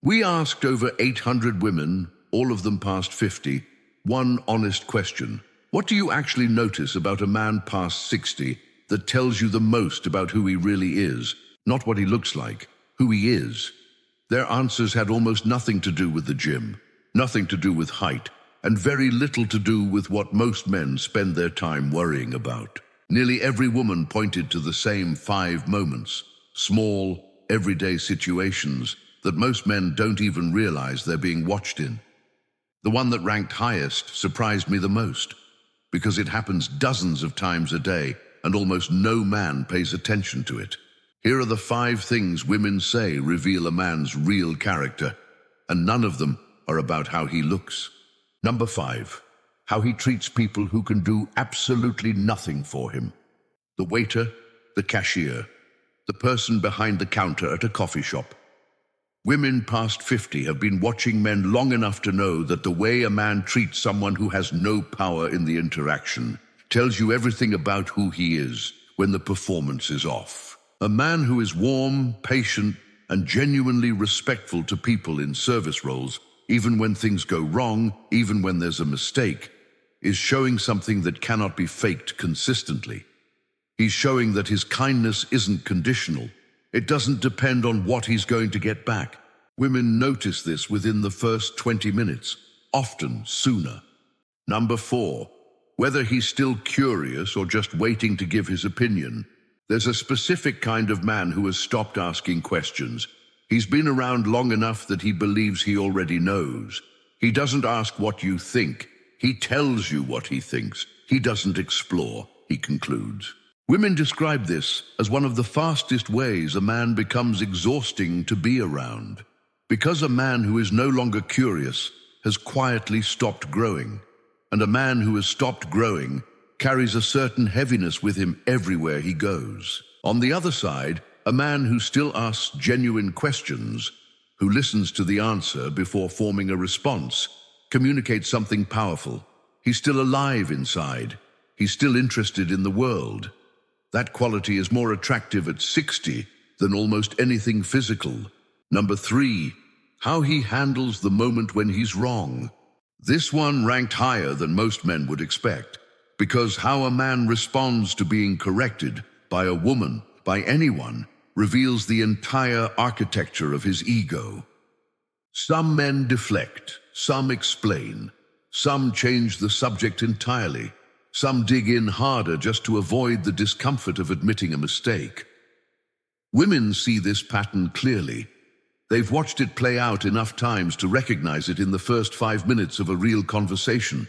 We asked over 800 women, all of them past 50, one honest question. What do you actually notice about a man past 60 that tells you the most about who he really is? Not what he looks like, who he is. Their answers had almost nothing to do with the gym, nothing to do with height, and very little to do with what most men spend their time worrying about. Nearly every woman pointed to the same 5 moments, small, everyday situations that most men don't even realize they're being watched in. The one that ranked highest surprised me the most, because it happens dozens of times a day and almost no man pays attention to it. Here are the 5 things women say reveal a man's real character, and none of them are about how he looks. Number 5, how he treats people who can do absolutely nothing for him. The waiter, the cashier, the person behind the counter at a coffee shop. Women past 50 have been watching men long enough to know that the way a man treats someone who has no power in the interaction tells you everything about who he is when the performance is off. A man who is warm, patient, and genuinely respectful to people in service roles, even when things go wrong, even when there's a mistake, is showing something that cannot be faked consistently. He's showing that his kindness isn't conditional. It doesn't depend on what he's going to get back. Women notice this within the first 20 minutes, often sooner. Number 4, whether he's still curious or just waiting to give his opinion. There's a specific kind of man who has stopped asking questions. He's been around long enough that he believes he already knows. He doesn't ask what you think. He tells you what he thinks. He doesn't explore, he concludes. Women describe this as one of the fastest ways a man becomes exhausting to be around, because a man who is no longer curious has quietly stopped growing, and a man who has stopped growing carries a certain heaviness with him everywhere he goes. On the other side, a man who still asks genuine questions, who listens to the answer before forming a response, communicates something powerful. He's still alive inside. He's still interested in the world. That quality is more attractive at 60 than almost anything physical. Number 3, how he handles the moment when he's wrong. This one ranked higher than most men would expect, because how a man responds to being corrected by a woman, by anyone, reveals the entire architecture of his ego. Some men deflect, some explain, some change the subject entirely. Some dig in harder just to avoid the discomfort of admitting a mistake. Women see this pattern clearly. They've watched it play out enough times to recognize it in the first 5 minutes of a real conversation.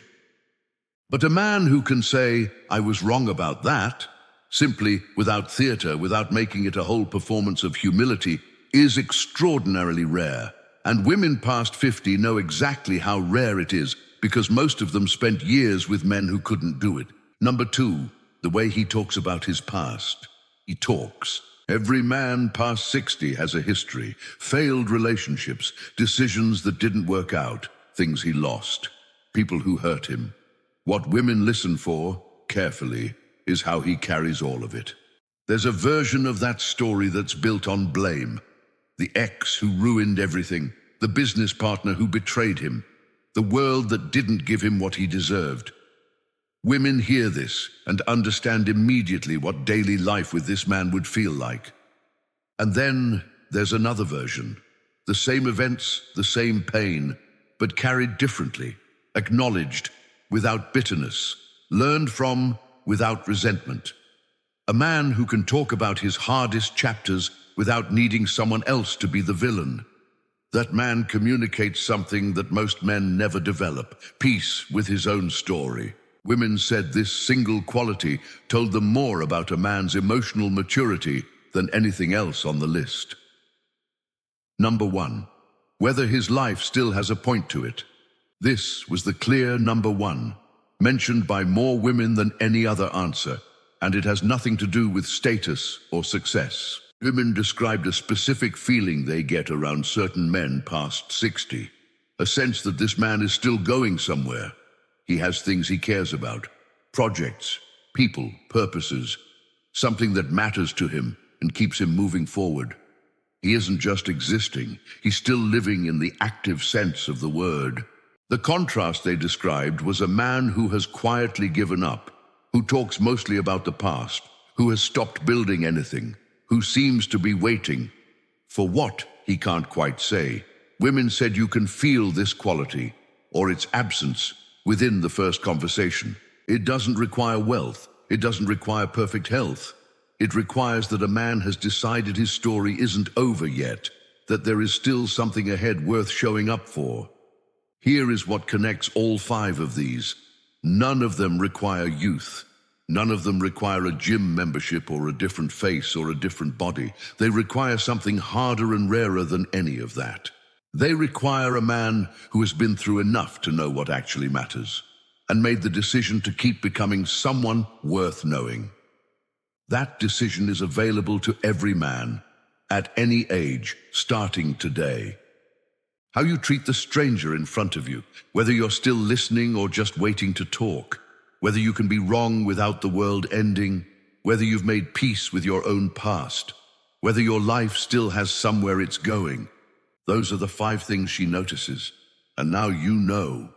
But a man who can say, "I was wrong about that," simply, without theater, without making it a whole performance of humility, is extraordinarily rare. And women past 50 know exactly how rare it is, because most of them spent years with men who couldn't do it. Number 2, the way he talks about his past. He talks. Every man past 60 has a history, failed relationships, decisions that didn't work out, things he lost, people who hurt him. What women listen for, carefully, is how he carries all of it. There's a version of that story that's built on blame. The ex who ruined everything, the business partner who betrayed him, the world that didn't give him what he deserved. Women hear this and understand immediately what daily life with this man would feel like. And then there's another version. The same events, the same pain, but carried differently, acknowledged without bitterness, learned from without resentment. A man who can talk about his hardest chapters without needing someone else to be the villain. That man communicates something that most men never develop, peace with his own story. Women said this single quality told them more about a man's emotional maturity than anything else on the list. Number 1, whether his life still has a point to it. This was the clear number 1, mentioned by more women than any other answer, and it has nothing to do with status or success. Women described a specific feeling they get around certain men past 60, a sense that this man is still going somewhere. He has things he cares about, projects, people, purposes, something that matters to him and keeps him moving forward. He isn't just existing, he's still living in the active sense of the word. The contrast they described was a man who has quietly given up, who talks mostly about the past, who has stopped building anything, who seems to be waiting. For what, he can't quite say. Women said you can feel this quality, or its absence, within the first conversation. It doesn't require wealth. It doesn't require perfect health. It requires that a man has decided his story isn't over yet, that there is still something ahead worth showing up for. Here is what connects all 5 of these. None of them require youth. None of them require a gym membership or a different face or a different body. They require something harder and rarer than any of that. They require a man who has been through enough to know what actually matters and made the decision to keep becoming someone worth knowing. That decision is available to every man, at any age, starting today. How you treat the stranger in front of you, whether you're still listening or just waiting to talk, whether you can be wrong without the world ending, whether you've made peace with your own past, whether your life still has somewhere it's going. Those are the 5 things she notices, and now you know.